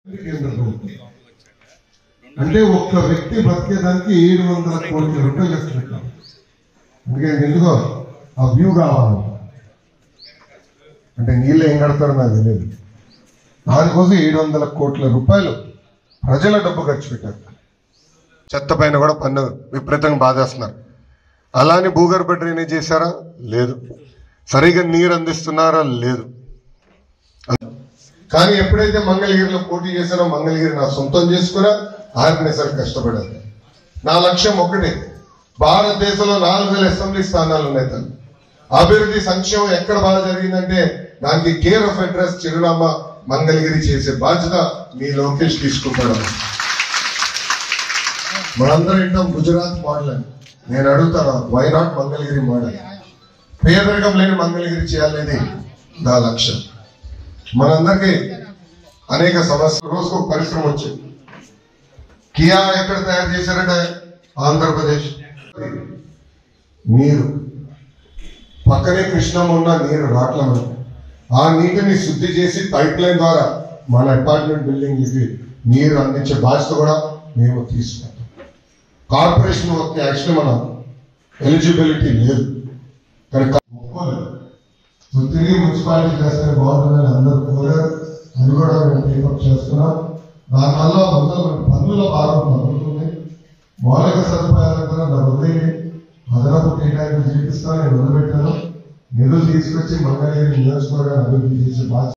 కేంద్ర ప్రభుత్వం అంటే ఒక్క వ్యక్తి బతికేదానికి 700 కోట్ల రూపాయలు ఖర్చు పెట్టాం. ఎందుకంటే ఎందుకో ఆ వ్యూ కావాలి అంటే నీళ్ళు ఏం కడతారో నాకు తెలియదు. దానికోసం 700 కోట్ల రూపాయలు ప్రజల డబ్బు ఖర్చు పెట్టారు. చెత్త పైన కూడా పన్ను విపరీతంగా బాధేస్తున్నారు. అలానే భూగర్భ డ్రైనేజ్ చేశారా? లేదు. సరిగా నీరు అందిస్తున్నారా? లేదు. కానీ ఎప్పుడైతే మంగళగిరిలో పోటీ చేశారో మంగళగిరి నా సొంతం చేసుకున్నా ఆర్గనైజర్ కష్టపడాలి. నా లక్ష్యం ఒకటే, భారతదేశంలో 4000 అసెంబ్లీ స్థానాలు ఉన్నాయి. అభివృద్ధి సంక్షేమం ఎక్కడ బాగా జరిగిందంటే దానికి కేర్ ఆఫ్ అడ్రస్ చిరునామా మంగళగిరి చేసే బాధ్యత మీ లోకేష్ తీసుకుంటాడు. మనందరం ఇంటాం గుజరాత్ మోడల్ అని. నేను అడుగుతాను, వై నాట్ మంగళగిరి మోడల్? పేదరికం లేని మంగళగిరి చేయాలనేది నా లక్ష్యం. మనందరికీ అనేక సమస్యలు, రోజుకు ఒక పరిశ్రమ వచ్చింది. కియా ఎక్కడ తయారు చేశారంటే ఆంధ్రప్రదేశ్. నీరు పక్కనే కృష్ణమ్మ ఉన్న నీరు రాట్లమని ఆ నీటిని శుద్ధి చేసి పైప్ లైన్ ద్వారా మన అపార్ట్మెంట్ బిల్డింగ్ కి నీరు అందించే బాధ్యత కూడా మేము తీసుకుంటాం. కార్పొరేషన్ వస్తే యాక్చువల్లీ మనం ఎలిజిబిలిటీ లేదు, కానీ తిరిగి మున్సిపాలిటీ చేస్తే బాగుంటుందని అందరూ కోరారు. అది కూడా మేము టేకప్ చేస్తున్నాం. దానివల్ల పన్నుల భారం తగ్గుతుంది. మౌలిక సదుపాయాలు కూడా నా వదిలి అదనపు కేటాయింపు చేపిస్తా నేను వదిలిపెట్టాను. నిధులు తీసుకొచ్చి మంగళగిరి నియోజకవర్గాన్ని అభివృద్ధి చేసే బాధ్యత